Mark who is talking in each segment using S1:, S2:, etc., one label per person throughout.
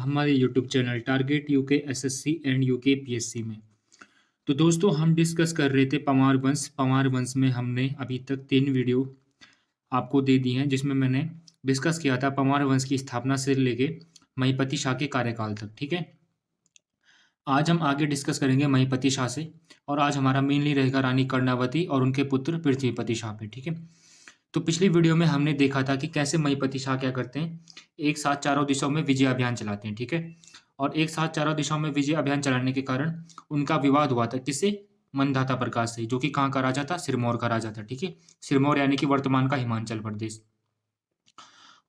S1: हमारे YouTube channel target UK SSC and UK PSC में। तो दोस्तों हम डिस्कस कर रहे थे पवार वंश में हमने अभी तक 3 वीडियो आपको दे दी हैं, जिसमें मैंने डिस्कस किया था पवार वंश की स्थापना से लेके महिपति शाह के कार्यकाल तक। ठीक है, आज हम आगे डिस्कस करेंगे महिपति शाह से, और आज हमारा मेनली रहेगा रानी कर्णावती और उनके पुत्र पृथ्वीपति शाह पे। ठीक है, तो पिछली वीडियो में हमने देखा था कि कैसे महिपति शाह क्या करते हैं, एक साथ चारों दिशाओं में विजय अभियान चलाते हैं। ठीक है, और एक साथ चारों दिशाओं में विजय अभियान चलाने के कारण उनका विवाद हुआ था किससे, मंधाता प्रकाश से, जो कि कहाँ का राजा था, सिरमौर का राजा था। ठीक है, सिरमौर यानी कि वर्तमान का हिमाचल प्रदेश।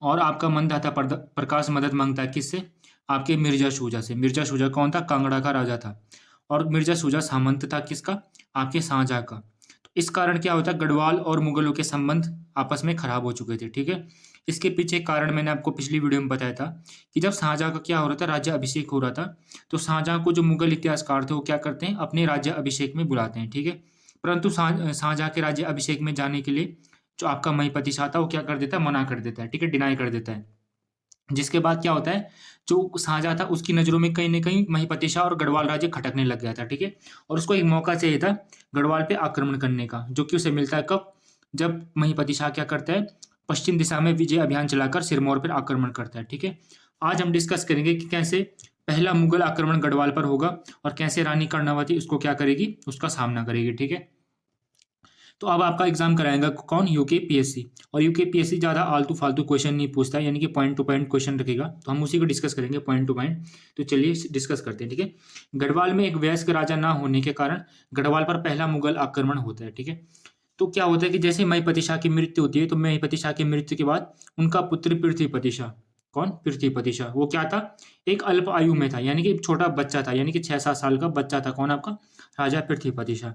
S1: और आपका मंधाता प्रकाश मदद मांगता है किससे, आपके मिर्जा शुजा से। मिर्जा शुजा कौन था, कांगड़ा का राजा था, और मिर्जा शुजा सामंत था किसका, आपके शाहजहां का। तो इस कारण क्या होता है, गढ़वाल और मुगलों के संबंध आपस में खराब हो चुके थे। ठीक है, इसके पीछे कारण मैंने आपको पिछली वीडियो में बताया था कि जब शाहजहां का क्या हो रहा था, राज्य अभिषेक हो रहा था, तो शाहजहां को जो मुगल इतिहासकार थे वो क्या करते हैं, अपने राज्य अभिषेक में बुलाते हैं। ठीक है, परंतु शाहजहां के राज्य अभिषेक में जाने के लिए जो आपका महिपति शाह था वो क्या कर देता है, मना कर देता है। ठीक है, डिनाई कर देता है। जिसके बाद क्या होता है, जो शाहजहां था उसकी नज़रों में कहीं न कहीं महिपति शाह और गढ़वाल राज्य खटकने लग गया था। ठीक है, और उसको एक मौका चाहिए था गढ़वाल पे आक्रमण करने का, जो कि उसे मिलता है कब, जब महिपति शाह क्या करता है, पश्चिम दिशा में विजय अभियान चलाकर सिरमौर पर आक्रमण करता है। ठीक है, आज हम डिस्कस करेंगे कि कैसे पहला मुगल आक्रमण गढ़वाल पर होगा और कैसे रानी कर्णावती उसको क्या करेगी, उसका सामना करेगी। ठीक है, तो अब आपका एग्जाम कराएगा कौन, यूके पीएससी। और यूके पीएससी ज़्यादा आलतू फालतू क्वेश्चन नहीं पूछता है, यानी कि पॉइंट टू पॉइंट क्वेश्चन रखेगा, तो हम उसी को डिस्कस करेंगे पॉइंट टू पॉइंट। तो चलिए डिस्कस करते हैं। ठीक है, गढ़वाल में एक वयस्क राजा ना होने के कारण गढ़वाल पर पहला मुगल आक्रमण होता है। ठीक है, तो क्या होता है कि जैसे महिपति शाह की मृत्यु होती है, तो महिपति शाह की मृत्यु के बाद उनका पुत्र पृथ्वीपति शाह, कौन, पृथ्वीपति शाह, वो क्या था, एक अल्प आयु में था, यानी कि छोटा बच्चा था, यानी कि 6-7 साल का बच्चा था। कौन, आपका राजा पृथ्वीपति शाह।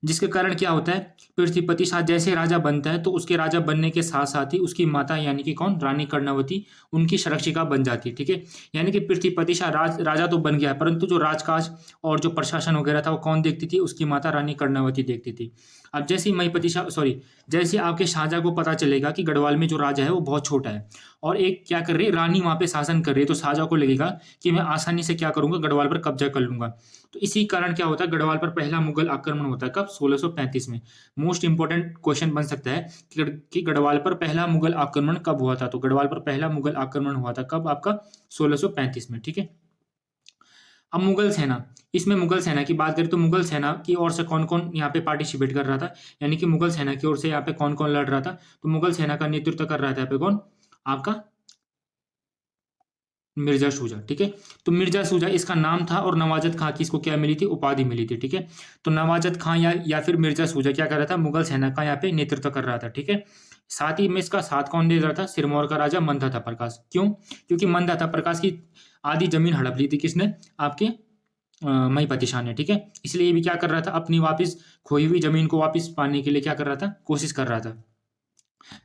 S1: जिसके कारण क्या होता है, पृथ्वीपति शाह जैसे राजा बनता है, तो उसके राजा बनने के साथ साथ ही उसकी माता यानी कि कौन, रानी कर्णावती, उनकी संरक्षिका बन जाती है। ठीक है, यानी कि पृथ्वीपति शाह राजा तो बन गया, परंतु जो राजकाज और जो प्रशासन वगैरह था वो कौन देखती थी, उसकी माता रानी कर्णावती देखती थी। अब जैसे ही महिपति शाह जैसे आपके शाहजहां को पता चलेगा कि गढ़वाल में जो राजा है वो बहुत छोटा है और एक क्या कर रही है, रानी वहां पे शासन कर रही है, तो शाहजहां को लगेगा कि मैं आसानी से क्या करूंगा, गढ़वाल पर कब्जा कर लूंगा। तो इसी कारण क्या होता है, गढ़वाल पर पहला मुगल आक्रमण होता है कब, 1635 में। मोस्ट इंपोर्टेंट क्वेश्चन बन सकता है कि गढ़वाल पर पहला मुगल आक्रमण कब हुआ था, तो गढ़वाल पर पहला मुगल आक्रमण हुआ था कब, आपका 1635 में। ठीक है, अब मुगल सेना, इसमें मुगल सेना की बात करें तो मुगल सेना की ओर से कौन कौन यहाँ पे पार्टिसिपेट कर रहा था, यानी कि मुगल सेना की ओर से यहाँ पे कौन कौन लड़ रहा था, तो मुगल सेना का नेतृत्व कर रहा था यहाँ पे कौन, आपका मिर्जा शुजा। ठीक है, तो मिर्जा शुजा इसका नाम था, और नवाजत खां की इसको क्या मिली थी, उपाधि मिली थी। ठीक है, तो नवाजत खां या फिर मिर्जा शुजा क्या कर रहा था, मुगल सेना का यहाँ पे नेतृत्व कर रहा था। ठीक है, साथ ही में इसका साथ कौन दे रहा था, सिरमौर का राजा मंधाता प्रकाश। क्यों, क्योंकि मंधाता प्रकाश की आधी जमीन हड़प ली थी किसने, आपके महिपति शाह ने। ठीक है, इसलिए ये भी क्या कर रहा था, अपनी वापस खोई हुई जमीन को वापस पाने के लिए क्या कर रहा था, कोशिश कर रहा था।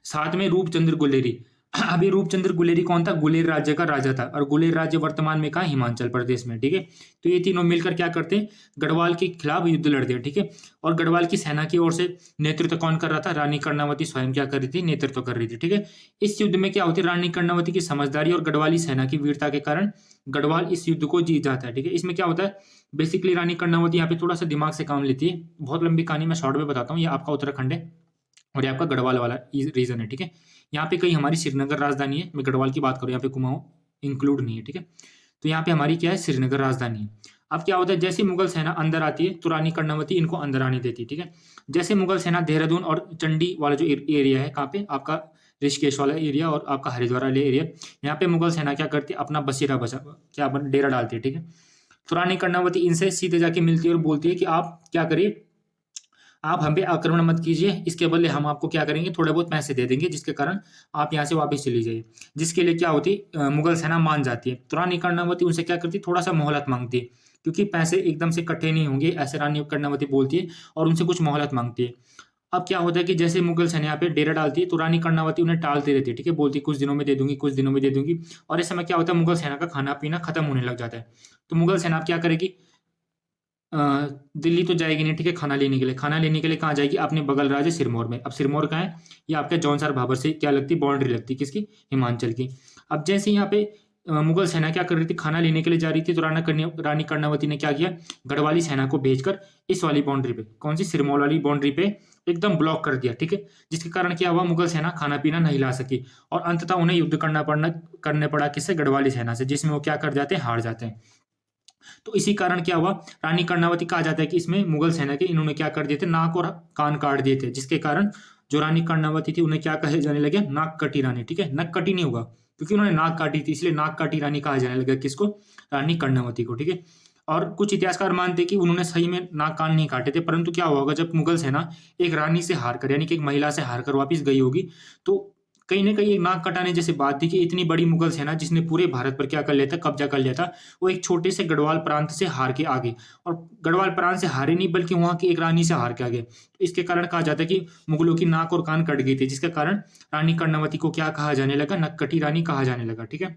S1: साथ में रूपचंद्र गुलेरी, अभी रूपचंद्र गुलेरी कौन था, गुलेर राज्य का राजा था, और गुलेर राज्य वर्तमान में कहा, हिमाचल प्रदेश में। ठीक है, तो ये तीनों मिलकर क्या करते हैं, गढ़वाल के खिलाफ युद्ध लड़ते हैं। ठीक है, और गढ़वाल की सेना की ओर से नेतृत्व कौन कर रहा था, रानी कर्णावती स्वयं क्या कर रही थी, नेतृत्व कर रही थी। ठीक है, इस युद्ध में क्या होती है, रानी कर्णावती की समझदारी और गढ़वाली सेना की वीरता के कारण गढ़वाल इस युद्ध को जीत जाता है। ठीक है, इसमें क्या होता है, बेसिकली रानी कर्णावती यहाँ पे थोड़ा सा दिमाग से काम लेती है। बहुत लंबी कहानी मैं शॉर्ट में बताता हूँ। ये आपका उत्तराखंड है और ये आपका गढ़वाल वाला रीजन है। ठीक है, यहाँ पे कहीं हमारी श्रीनगर राजधानी है, मैं गढ़वाल की बात करूँ, यहाँ पे कुमाऊं इंक्लूड नहीं है। ठीक है, तो यहाँ पे हमारी क्या है, श्रीनगर राजधानी है। अब क्या होता है, जैसे मुगल सेना अंदर आती है तो रानी कर्णावती इनको अंदर आने देती है। ठीक है, जैसे मुगल सेना देहरादून और चंडी वाला जो एरिया है, कहाँ पे आपका ऋषिकेश वाला एरिया और आपका हरिद्वार वाला एरिया, यहाँ पे मुगल सेना क्या करती है, अपना बसेरा क्या डेरा डालती है। ठीक है, तो रानी कर्णावती इनसे सीधे जाके मिलती है और बोलती है कि आप क्या करिए, आप हम पे आक्रमण मत कीजिए, इसके बदले हम आपको क्या करेंगे, थोड़े बहुत पैसे दे देंगे, जिसके कारण आप यहाँ से वापस चली जाइए। जिसके लिए क्या होती, मुगल सेना मान जाती है। तो रानी कर्णावती उनसे क्या करती, थोड़ा सा मोहलत मांगती है, क्योंकि पैसे एकदम से इकट्ठे नहीं होंगे, ऐसे रानी कर्णावती बोलती है और उनसे कुछ मोहलत मांगती है। अब क्या होता है कि जैसे मुगल सेना यहाँ पे डेरा डालती है तो रानी कर्णावती उन्हें टालती रहती है। ठीक है, बोलती कुछ दिनों में दे दूंगी, कुछ दिनों में दे दूंगी, और इस समय क्या होता है, मुगल सेना का खाना पीना खत्म होने लग जाता है। तो मुगल सेना अब क्या करेगी, दिल्ली तो जाएगी नहीं। ठीक है, खाना लेने के लिए, कहाँ जाएगी, अपने बगल राज्य सिरमौर में। अब सिरमौर कहाँ है, ये आपके जौनसार भाबर से क्या लगती, बाउंड्री लगती, किसकी, हिमाचल की। अब जैसे यहाँ पे मुगल सेना क्या कर रही थी, खाना लेने के लिए जा रही थी, तो रानी कर्णावती ने क्या किया, गढ़वाली सेना को भेजकर इस वाली बाउंड्री पे, कौन सी, सिरमौर वाली बाउंड्री पे एकदम ब्लॉक कर दिया, ठीक है। जिसके कारण क्या हुआ, मुगल सेना खाना पीना नहीं ला सकी और अंततः उन्हें युद्ध करने पड़ा किससे, गढ़वाली सेना से, जिसमें वो क्या कर जाते हैं, हार जाते हैं। तो इसी कारण क्या हुआ, रानी कर्णावती कहा जाता है कि इसमें मुगल सेना के इन्होंने क्या कर दिए थे, नाक और कान काट दिए थे, जिसके कारण जो रानी कर्णावती थी उन्हें क्या कहे जाने लगे, नाक कटी रानी, ठीक है। नक कटी नहीं होगा क्योंकि उन्होंने नाक काटी थी, इसलिए नाक काटी रानी कहा जाने लगा किसको, रानी कर्णावती को, ठीक है। और कुछ इतिहासकार मानते कि उन्होंने सही में नाक कान नहीं काटे थे, परंतु क्या हुआ होगा, जब मुगल सेना एक रानी से हारकर, यानी कि एक महिला से हारकर वापस गई होगी, तो कहीं ना कहीं एक नाक कटाने जैसी बात थी कि इतनी बड़ी मुगल सेना जिसने पूरे भारत पर क्या कर लिया था, कब्जा कर लिया था, वो एक छोटे से गढ़वाल प्रांत से हार के आ गए, और गढ़वाल प्रांत से हारे नहीं बल्कि वहां की एक रानी से हार के आ गए। तो इसके कारण कहा जाता है कि मुगलों की नाक और कान कट गए थे, जिसके कारण रानी कर्णावती को क्या कहा जाने लगा, नक्कटी रानी कहा जाने लगा, ठीक है।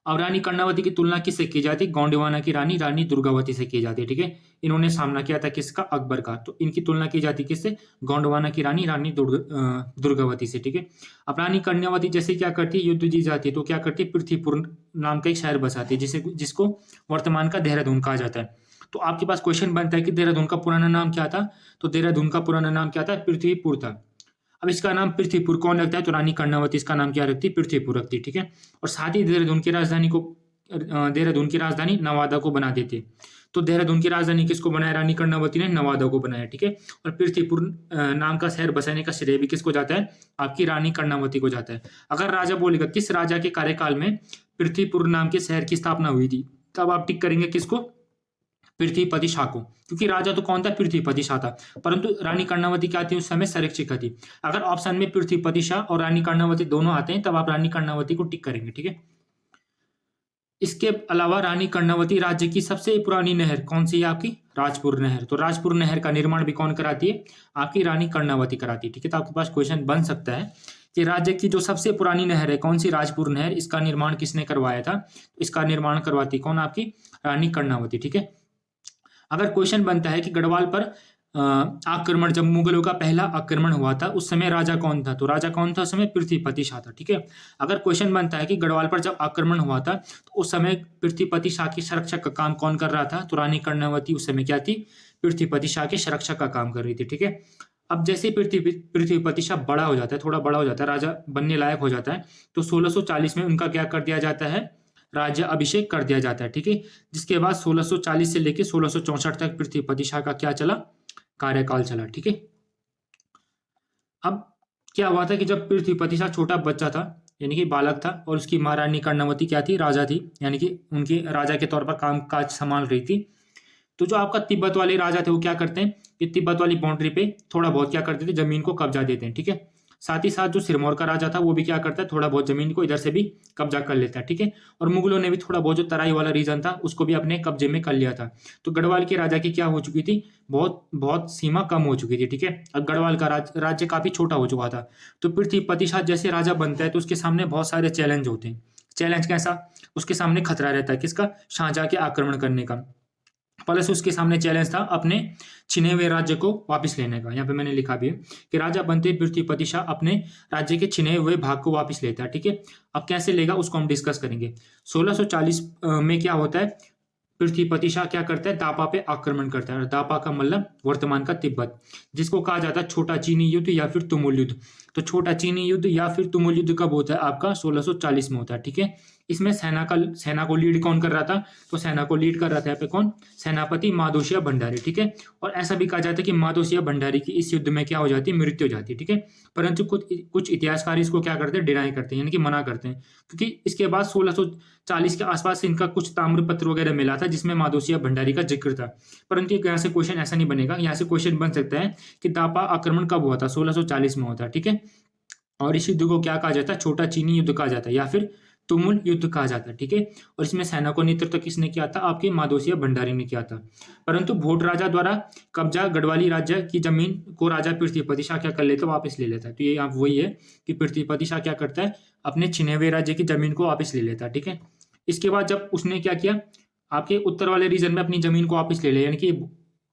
S1: अब रानी कर्णावती की तुलना किससे की जाती है, गोंडवाना की रानी, रानी दुर्गावती से की जाती है, ठीक है। इन्होंने सामना किया था किसका, अकबर का, तो इनकी तुलना की जाती है किससे, गोंडवाना की रानी, रानी दुर्गावती से, ठीक है। अब रानी कर्णावती जैसे क्या करती है, युद्ध जीत जाती है, तो क्या करती है, पृथ्वीपुर नाम का एक शहर बसाती है, जिसको वर्तमान का देहरादून कहा जाता है। तो आपके पास क्वेश्चन बनता है कि देहरादून का पुराना नाम क्या था, तो देहरादून का पुराना नाम क्या था, पृथ्वीपुर था। अब इसका नाम पृथ्वीपुर कौन रखता है, तो रानी कर्णावती इसका नाम क्या रखती है, पृथ्वीपुर रखती है, ठीक है। और साथ ही देहरादून की राजधानी नवादा को बना देते। तो देहरादून की राजधानी किसको बनाया, रानी कर्णावती ने नवादा को बनाया, ठीक है। और पृथ्वीपुर नाम का शहर बसाने का श्रेय भी किसको जाता है, आपकी रानी कर्णावती को जाता है। अगर राजा बोलेगा किस राजा के कार्यकाल में पृथ्वीपुर नाम के शहर की स्थापना हुई थी, तब आप टिक करेंगे किसको, पृथ्वीपति शाह को, क्योंकि राजा तो कौन था, पृथ्वीपति शाह था, परंतु रानी कर्णावती क्या थी, उस समय संरक्षिका थी। अगर ऑप्शन में पृथ्वीपति शाह और रानी कर्णावती दोनों आते हैं, तब आप रानी कर्णावती को टिक करेंगे, ठीक है। इसके अलावा रानी कर्णावती राज्य की सबसे पुरानी नहर कौन सी है, आपकी राजपुर नहर। तो राजपुर नहर का निर्माण भी कौन कराती है, आपकी रानी कर्णावती कराती है, ठीक है। तो आपके पास क्वेश्चन बन सकता है कि राज्य की जो सबसे पुरानी नहर है कौन सी, राजपुर नहर, इसका निर्माण किसने करवाया था, इसका निर्माण करवाती कौन, आपकी रानी कर्णावती, ठीक है। अगर क्वेश्चन बनता है कि गढ़वाल पर आक्रमण, जब मुगलों का पहला आक्रमण हुआ था उस समय राजा कौन था, तो राजा कौन था उस समय, पृथ्वीपति शाह था, ठीक है। अगर क्वेश्चन बनता है कि गढ़वाल पर जब आक्रमण हुआ था तो उस समय पृथ्वीपति शाह की सुरक्षा का काम कौन कर रहा था, तो रानी कर्णावती उस समय क्या थी, पृथ्वीपति शाह की सुरक्षा का काम कर रही थी, ठीक है। अब जैसे पृथ्वीपति शाह बड़ा हो जाता है, थोड़ा बड़ा हो जाता है, राजा बनने लायक हो जाता है, तो 1640 में उनका क्या कर दिया जाता है, राज्य अभिषेक कर दिया जाता है, ठीक है। जिसके बाद 1640 से लेकर 1664 तक पृथ्वीपति शाह का क्या चला, कार्यकाल चला, ठीक है। अब क्या हुआ था कि जब पृथ्वीपति शाह छोटा बच्चा था, यानी कि बालक था, और उसकी मां रानी कर्णावती क्या थी, राजा थी, यानी कि उनकी राजा के तौर पर काम काज संभाल रही थी। तो जो आपका तिब्बत वाले राजा थे वो क्या करते हैं कि तिब्बत वाली बाउंड्री पे थोड़ा बहुत क्या करते थे, जमीन को कब्जा देते हैं, ठीक है। साथ ही साथ जो सिरमौर का राजा था वो भी क्या करता है, थोड़ा बहुत जमीन को इधर से भी कब्जा कर लेता है, ठीक है। और मुगलों ने भी थोड़ा बहुत जो तराई वाला रीजन था उसको भी अपने कब्जे में कर लिया था। तो गढ़वाल के राजा की क्या हो चुकी थी, बहुत बहुत सीमा कम हो चुकी थी, ठीक है। अब गढ़वाल का राज्य काफी छोटा हो चुका था। तो पृथ्वीपति शाह जैसे राजा बनता है तो उसके सामने बहुत सारे चैलेंज होते हैं। चैलेंज कैसा, उसके सामने खतरा रहता है किसका, शाहजहां के आक्रमण करने का। प्लस उसके सामने चैलेंज था अपने छिने हुए राज्य को वापस लेने का। यहाँ पे मैंने लिखा भी है कि राजा बनते पृथ्वीपति शाह अपने राज्य के छिने हुए भाग को वापस लेता है, ठीक है। अब कैसे लेगा उसको हम डिस्कस करेंगे। 1640 में क्या होता है, पृथ्वीपति शाह क्या करता है, दापा पे आक्रमण करता है। दापा का मतलब वर्तमान का तिब्बत, जिसको कहा जाता है छोटा चीनी युद्ध या फिर तुमुल युद्ध। तो छोटा चीनी युद्ध या फिर तुमुल युद्ध कब होता है, आपका 1640 में होता है, ठीक है। इसमें सेना को लीड कौन कर रहा था, तो सेना को लीड कर रहा था यहाँ पे कौन, सेनापति माधोसिया भंडारी, ठीक है। और ऐसा भी कहा जाता है कि माधोसिया भंडारी की इस युद्ध में क्या हो जाती है, मृत्यु हो जाती है, ठीक है। परंतु कुछ इतिहासकार इसको क्या करते हैं, डिनाई करते हैं, यानी कि मना करते हैं, क्योंकि इसके बाद 1640 के आसपास इनका कुछ ताम्रपत्र वगैरह मिला था जिसमें माधोसिया भंडारी का जिक्र था। परंतु यहाँ से क्वेश्चन ऐसा नहीं बनेगा, यहाँ से क्वेश्चन बन सकता है कि दापा आक्रमण कब हुआ था, 1640 में होता है, ठीक है। और इस युद्ध को क्या कहा जाता है, छोटा चीनी युद्ध कहा जाता है या फिर तुमुल युद्ध कहा जाता है, ठीक है। और इसमें सेना को नेतृत्व किसने किया था, आपके माधोसिया भंडारी ने किया था। परंतु भोट राजा द्वारा कब्जा गढ़वाली राज्य की जमीन को राजा पृथ्वीपति शाह क्या कर लेता है, वापस ले लेता है। तो ये आप वही है कि पृथ्वीपति शाह क्या करता है, अपने छिने हुए राज्य की जमीन को वापस ले लेता है, ठीक है। इसके बाद जब उसने क्या किया, आपके उत्तर वाले रीजन में अपनी जमीन को वापस ले लिया, यानी कि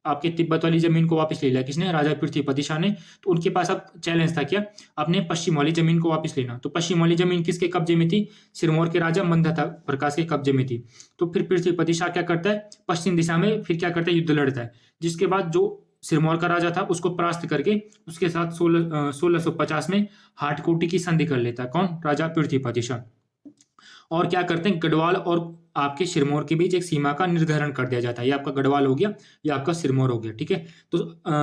S1: आपके तिब्बत वाली जमीन को वापस ले लिया किसने, राजा पृथ्वीपति शाह ने। तो उनके पास अब चैलेंज था क्या, अपने पश्चिम वाली जमीन को वापस लेना। तो पश्चिम वाली जमीन किसके कब्जे में थी, सिरमौर के राजा मंधाता प्रकाश के कब्जे में थी। तो फिर पृथ्वीपति शाह क्या करता है, पश्चिम दिशा में फिर क्या करता है, युद्ध लड़ता है, जिसके बाद जो सिरमौर का राजा था उसको परास्त करके उसके साथ 1650 में हाटकोटी की संधि कर लेता है। कौन, राजा पृथ्वीपति शाह। और क्या करते हैं, गढ़वाल और आपके सिरमौर के बीच एक सीमा का निर्धारण कर दिया जाता है। ये आपका गढ़वाल हो गया, ये आपका सिरमौर हो गया, ठीक है। तो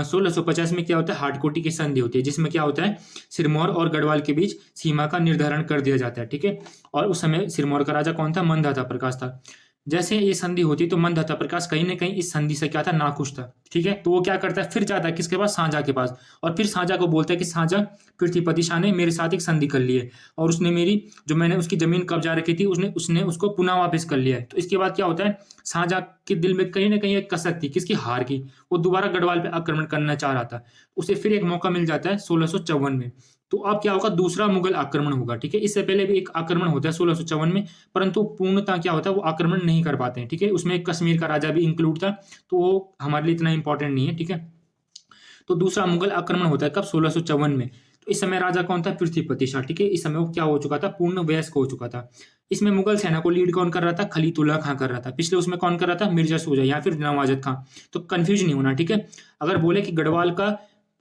S1: 1650 में क्या होता है, हाटकोटी की संधि होती है, जिसमें क्या होता है, सिरमौर और गढ़वाल के बीच सीमा का निर्धारण कर दिया जाता है, ठीक है। और उस समय सिरमौर का राजा कौन था, मंधाता प्रकाश था। जैसे ये संधि होती तो मंधाता प्रकाश कहीं ना कहीं इस संधि से क्या था, नाखुश था, ठीक है। तो वो क्या करता है, फिर जाता है किसके पास, शाहजहां के पास, और फिर शाहजहां को बोलता है कि शाहजहां, पृथ्वीपति शाह ने मेरे साथ एक संधि कर ली है और उसने मेरी, जो मैंने उसकी जमीन कब्जा रखी थी, उसने उसको पुनः वापस कर लिया है। तो इसके बाद क्या होता है, शाहजहां के दिल में कहीं ना कहीं एक कसक थी, किसकी, हार की। वो दोबारा गढ़वाल पे आक्रमण करना चाह रहा था, उसे फिर एक मौका मिल जाता है 1654 में। तो अब क्या होगा, दूसरा मुगल आक्रमण होगा, ठीक है। इससे पहले भी एक आक्रमण होता है 1654 में, परंतु पूर्णतः क्या होता है, वो आक्रमण नहीं कर पाते हैं, ठीक है। उसमें कश्मीर का राजा भी इंक्लूड था, तो वो हमारे लिए इतना इंपॉर्टेंट नहीं है, ठीक है। तो दूसरा मुगल आक्रमण होता है कब, 1654 में। तो इस समय राजा कौन था, पृथ्वीपति शाह, ठीक है। इस समय वो क्या हो चुका था, पूर्ण वयस्क हो चुका था। इसमें मुगल सेना को लीड कौन कर रहा था, खलीतुल्ला खां कर रहा था। पिछले उसमें कौन कर रहा था, मिर्जा सूजा या फिर नवाजत खां। तो कंफ्यूज नहीं होना, ठीक है। अगर बोले कि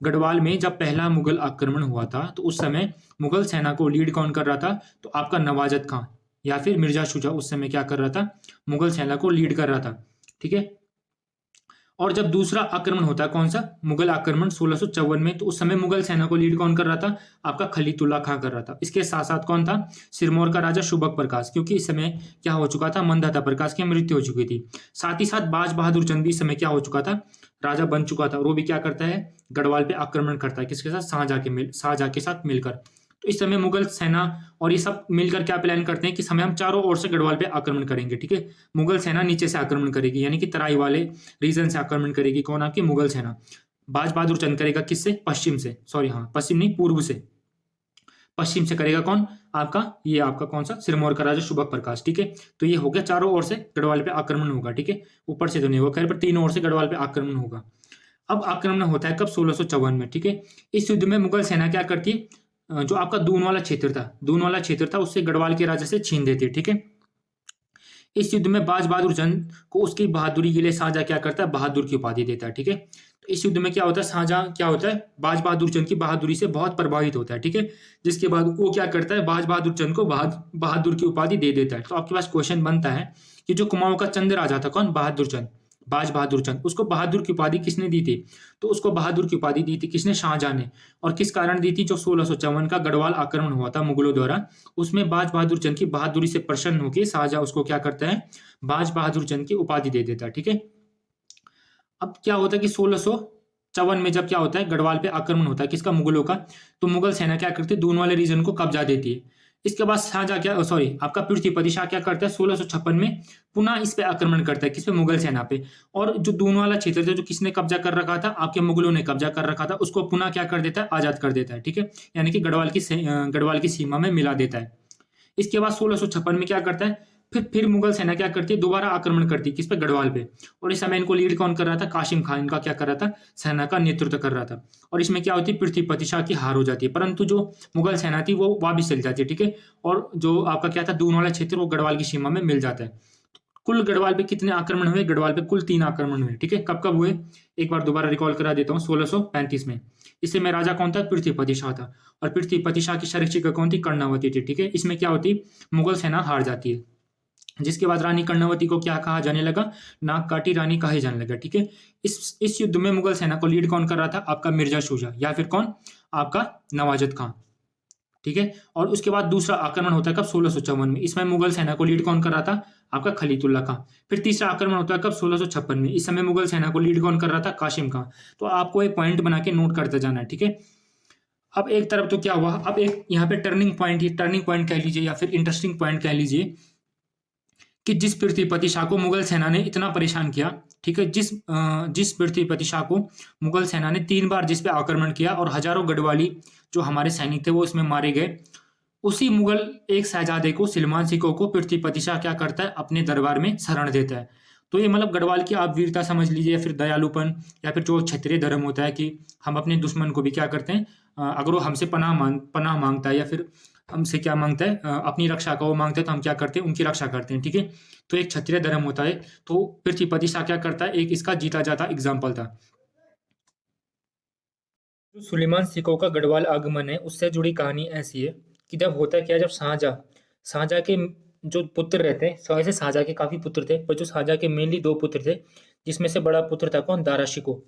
S1: गढ़वाल में जब पहला मुगल आक्रमण हुआ था तो उस समय मुगल सेना को लीड कौन कर रहा था, तो आपका नवाजत खां या फिर मिर्जा शुजा उस समय क्या कर रहा था, मुगल सेना को लीड कर रहा था, ठीक है। और जब दूसरा आक्रमण होता है कौन सा, मुगल आक्रमण 1654 में, तो उस समय मुगल सेना को लीड कौन कर रहा था, आपका खलीतुल्ला खां कर रहा था। इसके साथ साथ कौन था, सिरमौर का राजा शुभक प्रकाश, क्योंकि इस समय क्या हो चुका था, मंधाता प्रकाश की मृत्यु हो चुकी थी। साथ ही साथ बाज बहादुर चंद भी इस समय क्या हो चुका था, राजा बन चुका था। वो भी क्या करता है, गढ़वाल पे आक्रमण करता है, किसके साथ, शाहजहां के साथ मिलकर। तो इस समय मुगल सेना और ये सब मिलकर क्या प्लान करते हैं कि समय हम चारों ओर से गढ़वाल पे आक्रमण करेंगे, ठीक है। मुगल सेना नीचे से आक्रमण करेगी, यानी कि तराई वाले रीजन से आक्रमण करेगी, कौन, आपकी मुगल सेना। बाज बहादुर चंद करेगा किससे, पश्चिम से, सॉरी हाँ पश्चिम नहीं, पूर्व से, पश्चिम से करेगा कौन, आपका ये आपका कौन सा, सिरमौर का राजा शुभक प्रकाश, ठीक है। तो ये हो गया, चारों ओर से गढ़वाल पे आक्रमण होगा, ठीक है। ऊपर से तो नहीं होगा खैर, पर तीनों ओर से गढ़वाल पे आक्रमण होगा। अब आक्रमण होता है कब, 1654 में, ठीक है। इस युद्ध में मुगल सेना क्या करती है, जो आपका दून वाला क्षेत्र था उससे गढ़वाल के राजा से छीन देती है, ठीक है। इस युद्ध में बाज बहादुर चंद को उसकी बहादुरी के लिए शाहजहां क्या करता है, बहादुर की उपाधि देता है, ठीक है। तो इस युद्ध में क्या होता है, शाहजहां क्या होता है, बाज बहादुर चंद की बहादुरी से बहुत प्रभावित होता है, ठीक है। जिसके बाद वो क्या करता है, बाज बहादुर चंद को बहादुर की उपाधि दे देता है। तो आपके पास क्वेश्चन बनता है कि जो कुमाऊं का चंद राजा था कौन, बहादुर चंद, बाज बहादुर चंद, उसको बहादुर की उपाधि किसने दी थी, तो उसको बहादुर की उपाधि दी थी किसने, शाहजहां ने। और किस कारण दी थी, जो 1654 का गढ़वाल आक्रमण हुआ था मुगलों द्वारा, उसमें बाज बहादुर चंद की बहादुरी से प्रसन्न होकर शाहजहां उसको क्या करता है, बाज बहादुर चंद की उपाधि दे देता है, ठीक है। अब क्या होता है कि 1654 में जब क्या होता है, गढ़वाल पे आक्रमण होता है किसका, मुगलों का। तो मुगल सेना क्या करती है, दून वाले रीजन को कब्जा देती है। इसके बाद शाहजहां क्या, सॉरी आपका पृथ्वीपति शाह क्या करता है, 1656 में पुनः इस पे आक्रमण करता है, किस पे, मुगल सेना पे। और जो दून वाला क्षेत्र था, जो किसने कब्जा कर रखा था, आपके मुगलों ने कब्जा कर रखा था, उसको पुनः क्या कर देता है, आजाद कर देता है, ठीक है। यानी कि गढ़वाल की सीमा में मिला देता है। इसके बाद 1656 में क्या करता है, फिर मुगल सेना क्या करती है, दोबारा आक्रमण करती है किस पे, गढ़वाल पे। और इस समय इनको लीड कौन कर रहा था, कासिम खान इनका क्या कर रहा था, सेना का नेतृत्व कर रहा था। और इसमें क्या होती है, पृथ्वीपति शाह की हार हो जाती है, परंतु जो मुगल सेना थी वो वापस चली जाती है, ठीक है। और जो आपका क्या था, दून वाला क्षेत्र वो गढ़वाल की सीमा में मिल जाता है। कुल गढ़वाल पे कितने आक्रमण हुए, गढ़वाल पे कुल 3 आक्रमण हुए, ठीक है। कब कब हुए, एक बार दोबारा रिकॉल करा देता हूँ, 1635 में। इससे में राजा कौन था, पृथ्वीपति शाह था। और पृथ्वीपति शाह की संरक्षिका कौन थी, कर्णावती थी, ठीक है। इसमें क्या होती, मुगल सेना हार जाती है। जिसके बाद रानी कर्णावती को क्या कहा जाने लगा, नाक काटी रानी कहे जाने लगा, ठीक है। इस युद्ध में मुगल सेना को लीड कौन कर रहा था, आपका मिर्जा शुजा या फिर कौन, आपका नवाजत खां, ठीक है। और उसके बाद दूसरा आक्रमण होता है कब, 1654 में। इसमें मुगल सेना को लीड कौन कर रहा था, आपका खलीतुल्ला खां। फिर तीसरा आक्रमण होता है कब, 1656 में। इस समय मुगल सेना को लीड कौन कर रहा था, कासिम खां। तो आपको एक पॉइंट बना के नोट करते जाना है, ठीक है। अब एक तरफ तो क्या हुआ, अब एक यहाँ पे टर्निंग पॉइंट कह लीजिए या फिर इंटरेस्टिंग पॉइंट कह लीजिए, कि जिस पृथ्वीपति शाह को मुगल सेना ने इतना परेशान किया, ठीक है, जिस पृथ्वीपति शाह को मुगल सेना ने 3 बार जिस पे आक्रमण किया और हजारों गढ़वाली जो हमारे सैनिक थे वो इसमें मारे गए, उसी मुगल एक शहजादे को, सिलमान सिको को पृथ्वीपति शाह क्या करता है, अपने दरबार में शरण देता है। तो ये मतलब गढ़वाल की आप वीरता समझ लीजिए, या फिर दयालुपन, या फिर जो क्षत्रिय धर्म होता है कि हम अपने दुश्मन को भी क्या करते हैं, अगर वो हमसे पनाह मांगता है या फिर हमसे क्या मांगता है, अपनी रक्षा का वो मांगता है, तो हम क्या करते हैं, उनकी रक्षा करते हैं, ठीक है। तो एक क्षत्रिय धर्म होता है। तो पृथ्वीपति शाह क्या करता है, एक इसका जीता जाता एग्जाम्पल था। जो सुलेमान सिकों का गढ़वाल आगमन है उससे जुड़ी कहानी ऐसी है कि जब होता क्या, जब शाहजहाँ शाहजहाँ के जो पुत्र रहते हैं, वैसे शाहजहाँ के काफी पुत्र थे, पर जो शाहजहाँ के मेनली दो पुत्र थे, जिसमें से बड़ा पुत्र था कौन, दारा शिको,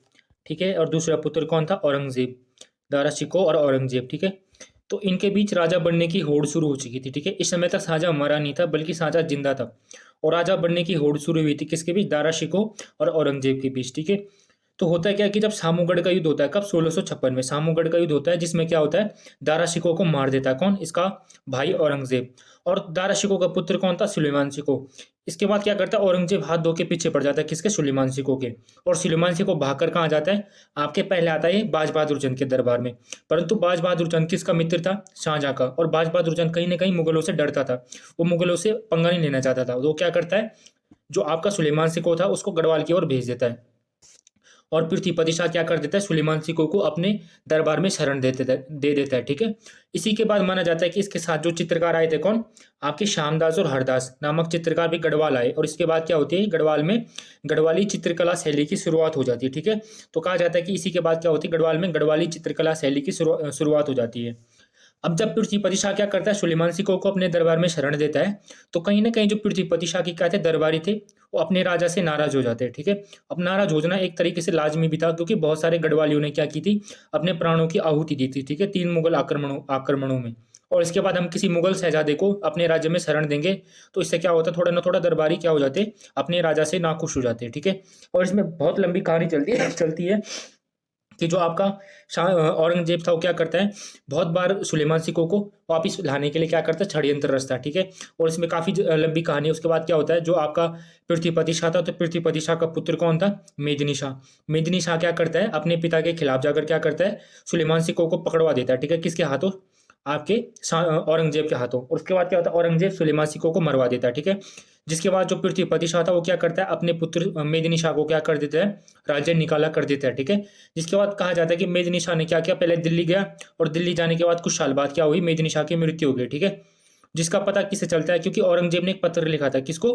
S1: ठीक है, और दूसरा पुत्र कौन था, औरंगजेब। दारा शिको और औरंगजेब, ठीक है। तो इनके बीच राजा बनने की होड़ शुरू हो चुकी थी, ठीक है। इस समय तक शाहजहाँ मरा नहीं था, बल्कि शाहजहाँ जिंदा था, और राजा बनने की होड़ शुरू हुई थी किसके बीच, दारा शिको और औरंगजेब के बीच, ठीक है। तो होता है क्या कि जब सामूगढ़ का युद्ध होता है, कब, 1656 में सामूगढ़ का युद्ध होता है, जिसमें क्या होता है, दारा शिकोह को मार देता है कौन, इसका भाई औरंगजेब। और दारा शिकोह का पुत्र कौन था, सुलेमान शिकोह। इसके बाद क्या करता है, औरंगजेब हाथ धो के पीछे पड़ जाता है किसके, सुलेमान शिकोह के। और सुलेमान शिकोह भागकर कहाँ जाता है, आपके पहले आता है बाज बहादुर चंद के दरबार में। परंतु बाज बहादुर चंद किसका मित्र था, शाहजहाँ का। और बाज बहादुर चंद कहीं ना कहीं मुगलों से डरता था, वो मुगलों से पंगा नहीं लेना चाहता था। वो क्या करता है, जो आपका सुलेमान शिकोह था उसको गढ़वाल की ओर भेज देता है, और पृथ्वीपति शाह क्या कर देता है, सुलेमान सिकोह को अपने दरबार में शरण दे देता है, ठीक है। इसी के बाद माना जाता है कि इसके साथ जो चित्रकार आए थे कौन, आपके श्यामदास और हरदास नामक चित्रकार भी गढ़वाल आए। और इसके बाद क्या होती है, गढ़वाल में गढ़वाली चित्रकला शैली की शुरुआत हो जाती है, ठीक है। तो कहा जाता है कि इसी के बाद क्या होती है, गढ़वाल में गढ़वाली चित्रकला शैली की शुरुआत हो जाती है। अब जब पृथ्वीपति शाह क्या करता है, सुलेमान सिकोह को अपने दरबार में शरण देता है, तो कहीं ना कहीं जो पृथ्वीपति शाह की क्या थे, दरबारी थे, वो अपने राजा से नाराज हो जाते हैं, ठीक है। अब नाराज हो जाना एक तरीके से लाजमी भी था, क्योंकि बहुत सारे गढ़वालियों ने क्या की थी, अपने प्राणों की आहुति दी थी, ठीक है, 3 मुगल आक्रमणों में। और इसके बाद हम किसी मुगल शहजादे को अपने राज्य में शरण देंगे, तो इससे क्या होता है, थोड़ा ना थोड़ा दरबारी क्या हो जाते, अपने राजा से नाखुश हो जाते हैं, ठीक है। और इसमें बहुत लंबी कहानी चलती है कि जो आपका औरंगजेब था वो क्या करता है, बहुत बार सुलेमान सिकोह को वापिस लाने के लिए क्या करता है, षड्यंत्र रचता है, ठीक है। और इसमें काफी लंबी कहानी है। उसके बाद क्या होता है, जो आपका पृथ्वीपति शाह था, तो पृथ्वीपति शाह का पुत्र कौन था, मेदिनी शाह। मेदिनी शाह क्या करता है, अपने पिता के खिलाफ जाकर क्या करता है, सुलेमान सिकोह को पकड़वा देता है, ठीक है, किसके हाथों, आपके औरंगजेब के हाथों। और उसके बाद क्या होता है, औरंगजेब सुलेमान सिकोह को मरवा देता है, ठीक है। जिसके बाद जो पृथ्वीपति शाह था वो क्या करता है, अपने पुत्र मेदिनी शाह को क्या कर देता है, राज्य निकाला कर देता है, ठीक है। जिसके बाद कहा जाता है कि मेदिनी शाह ने क्या किया, पहले दिल्ली गया, और दिल्ली जाने के बाद कुछ साल बाद क्या हुई, मेदिनी शाह की मृत्यु हो गई, ठीक है। जिसका पता किससे चलता है, क्योंकि औरंगजेब ने एक पत्र लिखा था किसको,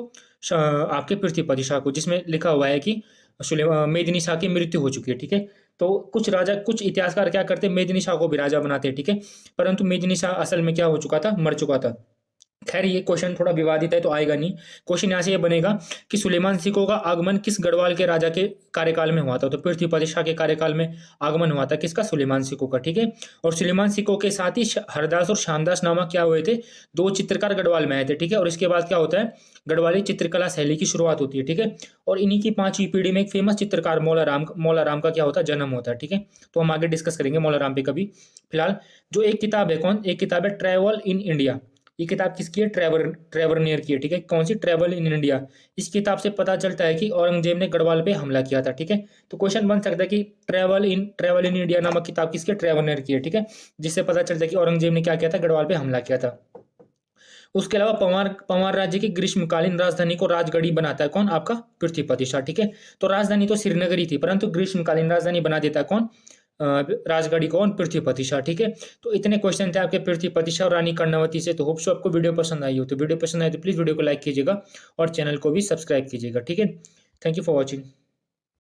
S1: आपके पृथ्वीपति शाह को, जिसमें लिखा हुआ है कि मेदिनी शाह की मृत्यु हो चुकी है, ठीक है। तो कुछ इतिहासकार क्या करते हैं, मेदिनी शाह को भी राजा बनाते हैं, ठीक है। परंतु मेदिनी शाह असल में क्या हो चुका था, मर चुका था। खैर ये क्वेश्चन थोड़ा विवादित है तो आएगा नहीं। क्वेश्चन यहाँ से ये बनेगा कि सुलेमान सिकोह का आगमन किस गढ़वाल के राजा के कार्यकाल में हुआ था, तो पृथ्वीपति शाह के कार्यकाल में आगमन हुआ था किसका, सुलेमान सिकोह का, ठीक है। और सुलेमान सिकोह के साथ ही हरदास और श्यामदास नामक क्या हुए थे, 2 चित्रकार गढ़वाल में आए थे, ठीक है। और इसके बाद क्या होता है, गढ़वाली चित्रकला शैली की शुरुआत होती है, ठीक है। और इन्हीं की 5वीं पीढ़ी में एक फेमस चित्रकार मौला राम का क्या होता है, जन्म होता है, ठीक है। तो हम आगे डिस्कस करेंगे मौला राम पे कभी। फिलहाल जो एक किताब है कौन, एक किताब है ट्रैवल इन इंडिया। ये किताब किसकी है, ट्रेवर नियर की है, ठीक है। कौन सी, ट्रैवल इन इंडिया। इस किताब से पता चलता है कि औरंगजेब ने गढ़वाल पे हमला किया था, ठीक है। तो क्वेश्चन बन सकता है कि ट्रैवल इन इंडिया नामक किताब किसकी है, ट्रेवर नियर की है, ठीक है। जिससे पता चलता है कि औरंगजेब ने क्या किया था, गढ़वाल पे हमला किया था। उसके अलावा पंवार राज्य की ग्रीष्मकालीन राजधानी को राजगढ़ी बनाता है कौन, आपका पृथ्वीपति शाह, ठीक है। तो राजधानी तो श्रीनगर ही थी, परंतु ग्रीष्मकालीन राजधानी बना देता है कौन, राजगढ़ी कौन, पृथ्वीपति शाह, ठीक है। तो इतने क्वेश्चन थे आपके पृथ्वीपति शाह और रानी कर्णावती से। तो होप सो आपको वीडियो पसंद आई हो। तो वीडियो पसंद आए तो प्लीज वीडियो को लाइक कीजिएगा और चैनल को भी सब्सक्राइब कीजिएगा, ठीक है। Thank you for watching.